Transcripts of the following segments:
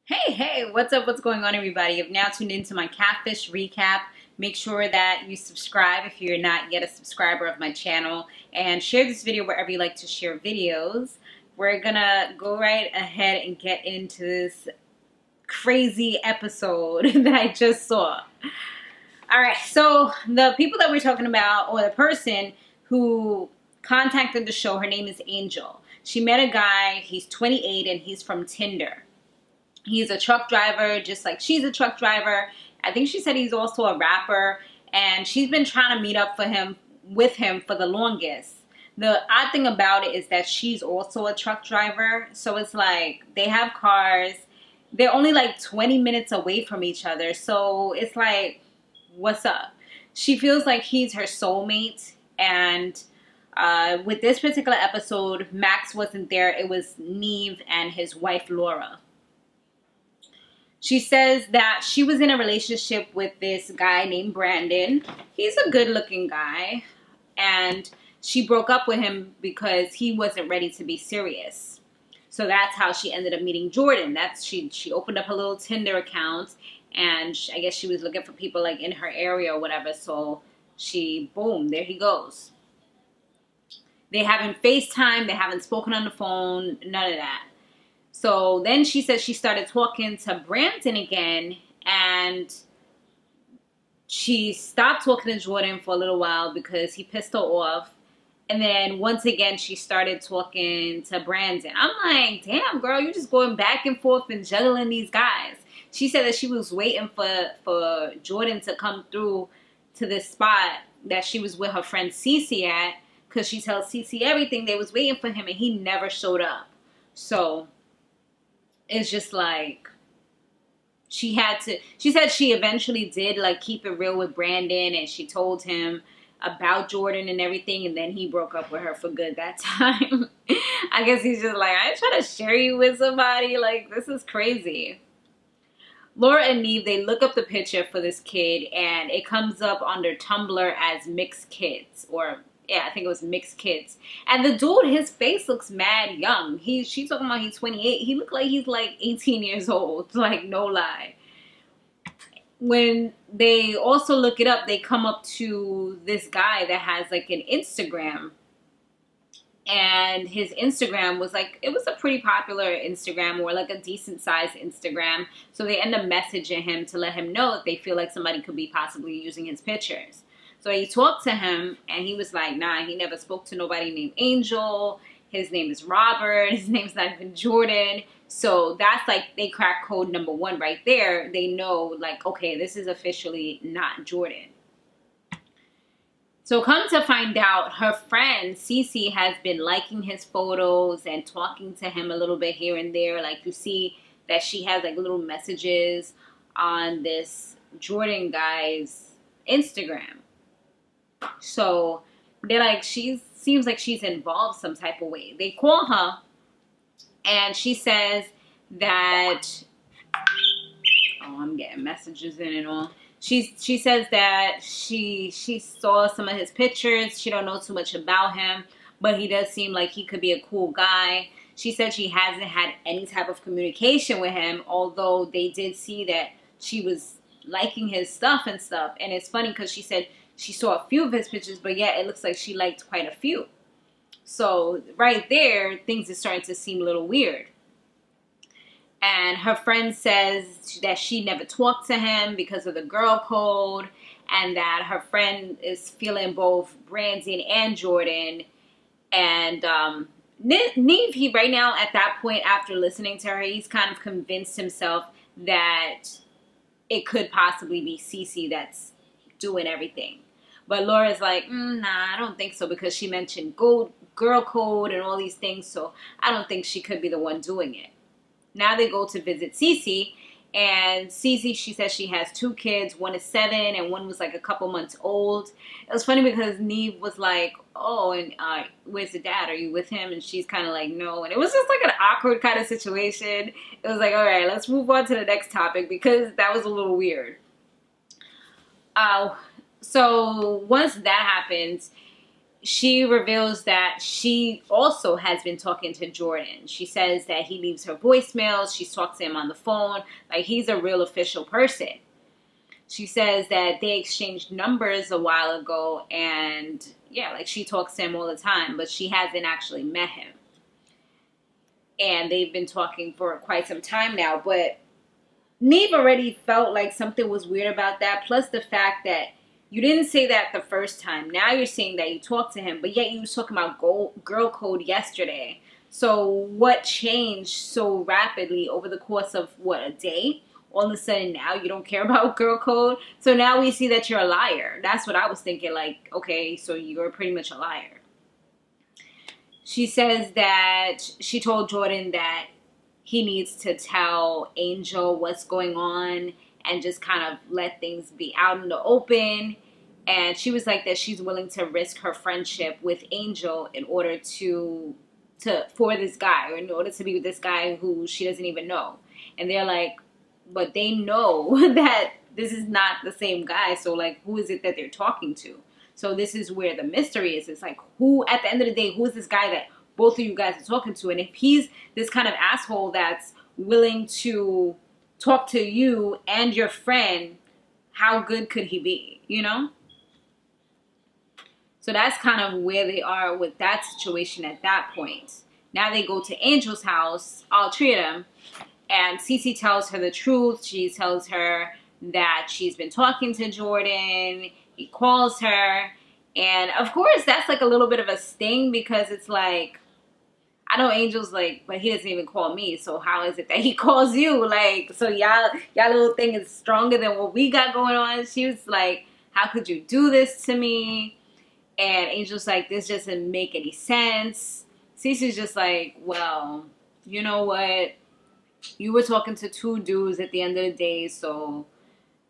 Hey, what's up? What's going on, everybody? You've now tuned into my Catfish recap. Make sure that you subscribe if you're not yet a subscriber of my channel, and share this video wherever you like to share videos. We're gonna go right ahead and get into this crazy episode that I just saw. Alright, so the people that we're talking about, or the person who contacted the show, her name is Angel. She met a guy, he's 28 and he's from Tinder. He's a truck driver, just like she's a truck driver. I think she said he's also a rapper, and she's been trying to meet up with him for the longest. The odd thing about it is that she's also a truck driver, so it's like they have cars. They're only like 20 minutes away from each other, so it's like, what's up? She feels like he's her soulmate, and with this particular episode, Max wasn't there. It was Nev and his wife, Laura. She says that she was in a relationship with this guy named Brandon. He's a good-looking guy, and she broke up with him because he wasn't ready to be serious. So that's how she ended up meeting Jordan. She opened up her little Tinder account, and I guess she was looking for people like in her area or whatever. So boom, there he goes. They haven't FaceTime. They haven't spoken on the phone. None of that. So then she said she started talking to Brandon again, and she stopped talking to Jordan for a little while because he pissed her off. And then once again, she started talking to Brandon. I'm like, damn, girl, you're just going back and forth and juggling these guys. She said that she was waiting for Jordan to come through to this spot that she was with her friend Cece at, because she tells Cece everything. They was waiting for him, and he never showed up. So it's just like she said she eventually did like keep it real with Brandon, and she told him about Jordan and everything, and then he broke up with her for good that time. I guess he's just like, I ain't trying to share you with somebody, like this is crazy. Laura and Nev, they look up the picture for this kid, and it comes up on their Tumblr as mixed kids, or yeah, I think it was mixed kids. And the dude, his face looks mad young. She's talking about he's 28. He looked like he's like 18 years old. Like, no lie. When they also look it up, they come up to this guy that has like an Instagram. And his Instagram was like, it was a pretty popular Instagram, or like a decent sized Instagram. So they end up messaging him to let him know if they feel like somebody could be possibly using his pictures. So he talked to him, and he was like, nah, he never spoke to nobody named Angel. His name is Robert. His name's not even Jordan. So that's like, they crack code number one right there. They know like, okay, this is officially not Jordan. So come to find out, her friend Cece has been liking his photos and talking to him a little bit here and there. Like, you see that she has like little messages on this Jordan guy's Instagram. So they're like, seems like she's involved some type of way. They call her, and she says that, oh, I'm getting messages in and all. She says that she saw some of his pictures. She don't know too much about him, but he does seem like he could be a cool guy. She said she hasn't had any type of communication with him, although they did see that she was liking his stuff and stuff. And it's funny because she said she saw a few of his pictures, but yeah, it looks like she liked quite a few. So right there, things are starting to seem a little weird. And her friend says that she never talked to him because of the girl code, and that her friend is feeling both Brandon and Jordan. And Nev, he right now at that point, after listening to her, he's kind of convinced himself that it could possibly be Cece that's doing everything. But Laura's like, nah, I don't think so, because she mentioned girl code and all these things, so I don't think she could be the one doing it. Now they go to visit Cece, and Cece, she says she has 2 kids. One is 7 and one was like a couple months old. It was funny because Nev was like, oh, and where's the dad? Are you with him? And she's kind of like, no. And it was just like an awkward kind of situation. It was like, all right, let's move on to the next topic, because that was a little weird. So once that happens, she reveals that she also has been talking to Jordan. She says that he leaves her voicemails. She's talked to him on the phone. Like, he's a real official person. She says that they exchanged numbers a while ago, and yeah, like, she talks to him all the time, but she hasn't actually met him. And they've been talking for quite some time now, but Nev already felt like something was weird about that, plus the fact that you didn't say that the first time. Now you're saying that you talked to him, but yet you was talking about girl code yesterday. So what changed so rapidly over the course of, what, a day? All of a sudden now you don't care about girl code? So now we see that you're a liar. That's what I was thinking, like, okay, so you're pretty much a liar. She says that she told Jordan that he needs to tell Angel what's going on and just kind of let things be out in the open. And she was like that she's willing to risk her friendship with Angel in order for this guy, or in order to be with this guy who she doesn't even know. And they're like, but they know that this is not the same guy. So, like, who is it that they're talking to? So this is where the mystery is. It's like, who, at the end of the day, who is this guy that both of you guys are talking to? And if he's this kind of asshole that's willing to talk to you and your friend, how good could he be, you know? So that's kind of where they are with that situation at that point. Now they go to Angel's house, all three of them, and Cece tells her the truth. She tells her that she's been talking to Jordan. He calls her. And of course, that's like a little bit of a sting, because it's like, I know Angel's like, but he doesn't even call me. So how is it that he calls you? Like, so y'all little thing is stronger than what we got going on. She was like, how could you do this to me? And Angel's like, this doesn't make any sense. Cece's just like, well, you know what? You were talking to two dudes at the end of the day, so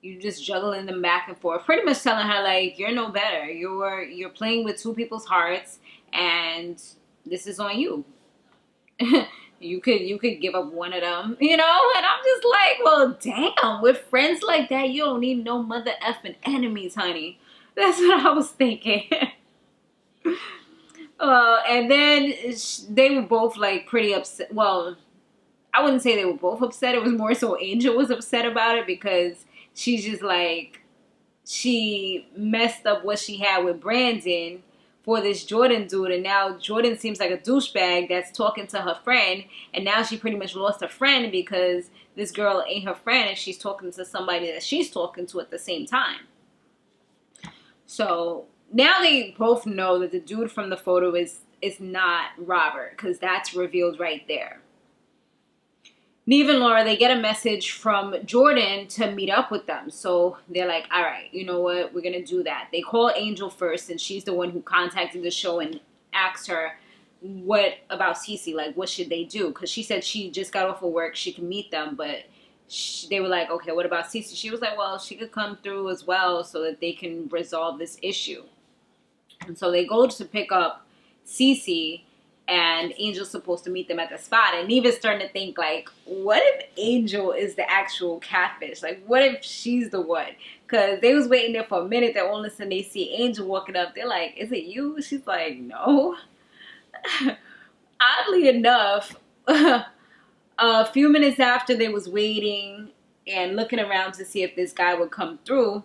you just juggling them back and forth. Pretty much telling her, like, you're no better. You're playing with two people's hearts, and this is on you. you could give up one of them, you know? And I'm just like, well, damn, with friends like that, you don't need no mother effing enemies, honey. That's what I was thinking. And then they were both like pretty upset. Well, I wouldn't say they were both upset. It was more so Angel was upset about it, because she's just like, she messed up what she had with Brandon for this Jordan dude, and now Jordan seems like a douchebag that's talking to her friend, and now she pretty much lost her friend because this girl ain't her friend and she's talking to somebody that she's talking to at the same time. So now they both know that the dude from the photo is not Robert, because that's revealed right there. Nev and Laura, they get a message from Jordan to meet up with them. So they're like, all right, you know what? We're going to do that. They call Angel first, and she's the one who contacted the show and asked her, what about Cece? Like, what should they do? Because she said she just got off of work. She can meet them, but they were like, okay, what about Cece? She was like, well, she could come through as well so that they can resolve this issue. And so they go to pick up Cece, and Angel's supposed to meet them at the spot. And Nev is starting to think, like, what if Angel is the actual catfish? Like, what if she's the one? Because they was waiting there for a minute. Then all of a sudden they see Angel walking up. They're like, is it you? She's like, no. Oddly enough, a few minutes after they was waiting and looking around to see if this guy would come through,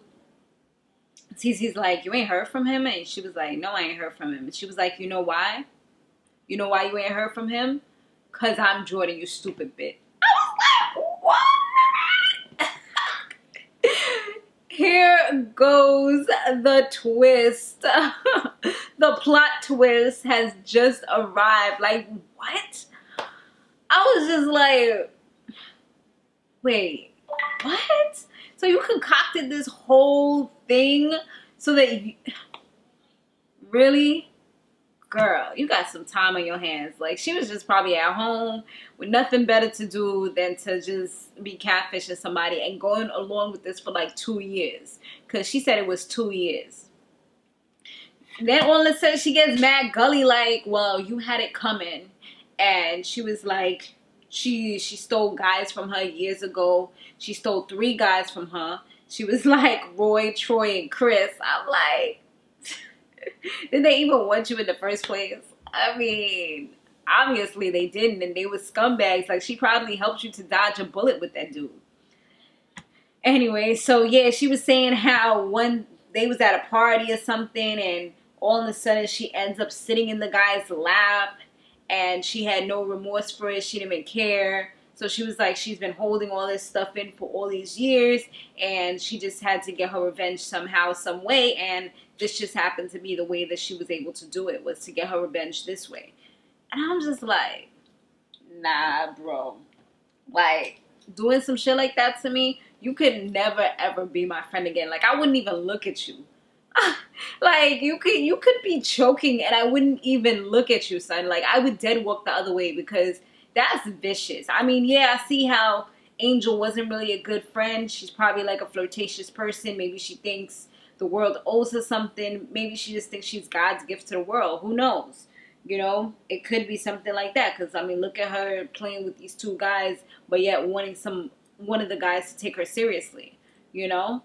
Cece's like, you ain't heard from him? And she was like, no, I ain't heard from him. And she was like, you know why? You know why you ain't heard from him? Because I'm Jordan, you stupid bitch. I was like, what? Here goes the twist. The plot twist has just arrived. Like, what? I was just like, wait, what? So you concocted this whole thing so that you... Really? Girl, you got some time on your hands. Like, she was just probably at home with nothing better to do than to just be catfishing somebody and going along with this for like 2 years. Because she said it was 2 years. Then all of a sudden she gets mad gully like, well, you had it coming. And she was like, she stole guys from her years ago. She stole 3 guys from her. She was like Roy, Troy, and Chris. I'm like... Did they even want you in the first place? I mean, obviously they didn't, and they were scumbags. Like, she probably helped you to dodge a bullet with that dude. Anyway, so yeah, she was saying how one they was at a party or something, and all of a sudden she ends up sitting in the guy's lap, and she had no remorse for it. She didn't even care. So she was like, she's been holding all this stuff in for all these years, and she just had to get her revenge somehow, some way, and this just happened to be the way that she was able to do it, was to get her revenge this way. And I'm just like, nah, bro. Like, doing some shit like that to me, you could never ever be my friend again. Like, I wouldn't even look at you. Like, you could be choking and I wouldn't even look at you, son. Like, I would dead walk the other way, because that's vicious. I mean, yeah, I see how Angel wasn't really a good friend. She's probably like a flirtatious person. Maybe she thinks the world owes her something. Maybe she just thinks she's God's gift to the world. Who knows? You know, it could be something like that. Because, I mean, look at her playing with these two guys, but yet wanting one of the guys to take her seriously, you know?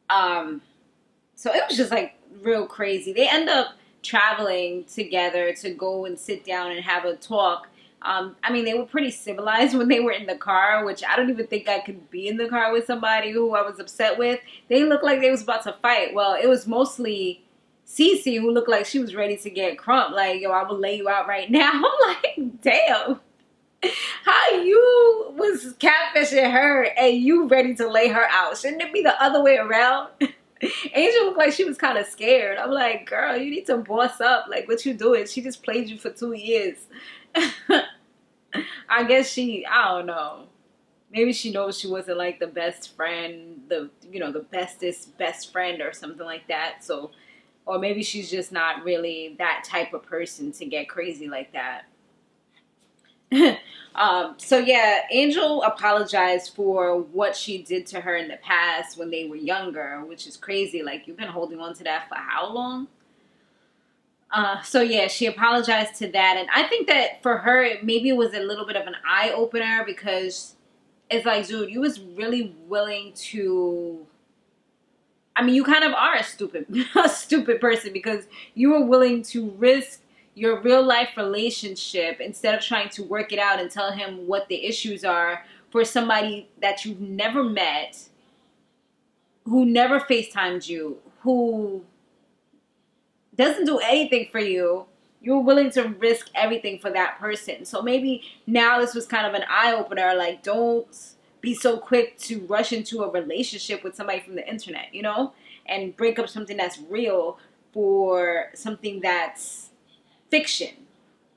So it was just, like, real crazy. They end up traveling together to go and sit down and have a talk. I mean, they were pretty civilized when they were in the car, which I don't even think I could be in the car with somebody who I was upset with. They looked like they was about to fight. Well, it was mostly Cece who looked like she was ready to get crumped. Like, yo, I will lay you out right now. I'm like, damn. How you was catfishing her and you ready to lay her out? Shouldn't it be the other way around? Angel looked like she was kind of scared. I'm like, girl, you need to boss up. Like, what you doing? She just played you for 2 years. I guess I don't know. Maybe she knows she wasn't like the best friend, the bestest best friend or something like that. So, or maybe she's just not really that type of person to get crazy like that. So yeah, Angel apologized for what she did to her in the past when they were younger, which is crazy. Like, you've been holding on to that for how long? So yeah, she apologized to that. And I think that for her, maybe it was a little bit of an eye-opener, because it's like, dude, you was really willing to... I mean, you kind of are a stupid person, because you were willing to risk your real-life relationship instead of trying to work it out and tell him what the issues are for somebody that you've never met, who never FaceTimed you, who doesn't do anything for you. You're willing to risk everything for that person. So maybe now this was kind of an eye-opener. Like, don't be so quick to rush into a relationship with somebody from the internet, you know? And break up something that's real for something that's fiction,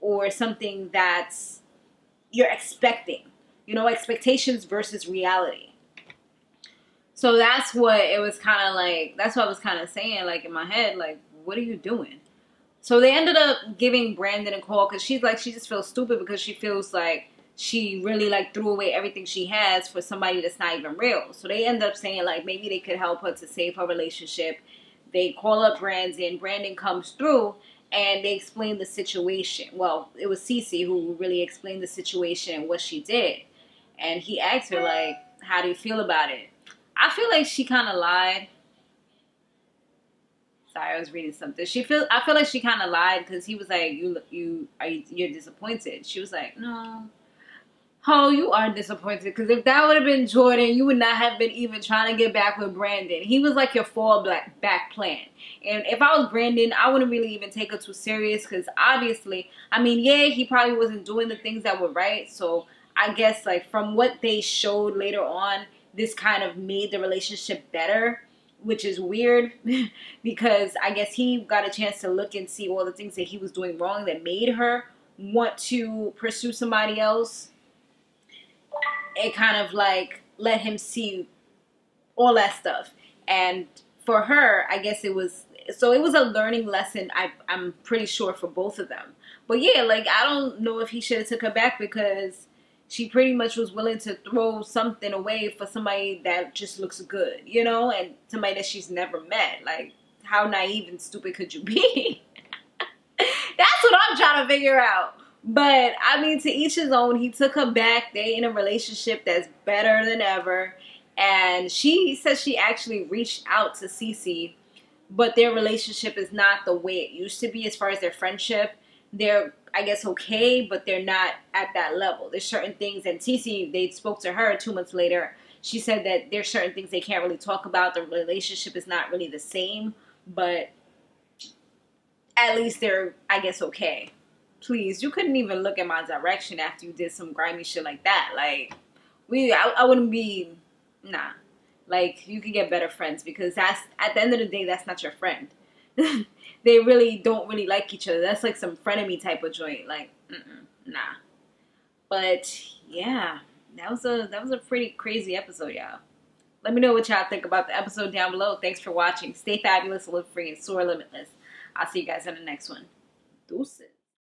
or something that's you're expecting. You know, expectations versus reality. So that's what it was kind of like. That's what I was kind of saying, like, in my head, like, what are you doing? So they ended up giving Brandon a call, because she's like, she just feels stupid, because she feels like she really, like, threw away everything she has for somebody that's not even real. So they end up saying, like, maybe they could help her to save her relationship. They call up Brandon. Brandon comes through, and they explain the situation. Well, it was Cece who really explained the situation and what she did. And he asked her, like, how do you feel about it? I feel like she kind of lied. Sorry, I was reading something. I feel like she kind of lied, because he was like, you're disappointed. She was like, no. Oh, you are disappointed, because if that would have been Jordan, you would not have been even trying to get back with Brandon. He was like your fallback plan. And if I was Brandon, I wouldn't really even take her too serious, because obviously, I mean, yeah, he probably wasn't doing the things that were right. So I guess, like, from what they showed later on, this kind of made the relationship better, which is weird, because I guess he got a chance to look and see all the things that he was doing wrong that made her want to pursue somebody else. It kind of, like, let him see all that stuff. And for her, I guess it was a learning lesson, I'm pretty sure, for both of them. But yeah, like, I don't know if he should have took her back, because she pretty much was willing to throw something away for somebody that just looks good, you know, and somebody that she's never met. Like, how naive and stupid could you be? That's what I'm trying to figure out. But, I mean, to each his own. He took her back. They in a relationship that's better than ever. And she says she actually reached out to Cece but their relationship is not the way it used to be as far as their friendship. They're, I guess, okay, but they're not at that level. There's certain things, and Cece, they spoke to her 2 months later. She said that there's certain things they can't really talk about. The relationship is not really the same, but at least they're, I guess, okay. Please, you couldn't even look in my direction after you did some grimy shit like that. Like, I wouldn't be, nah. Like, you could get better friends, because that's, at the end of the day, that's not your friend. They really don't really like each other. That's like some frenemy type of joint. Like, nah. But yeah, that was a pretty crazy episode, y'all. Let me know what y'all think about the episode down below. Thanks for watching. Stay fabulous, live free, and soar limitless. I'll see you guys in the next one. Deuces.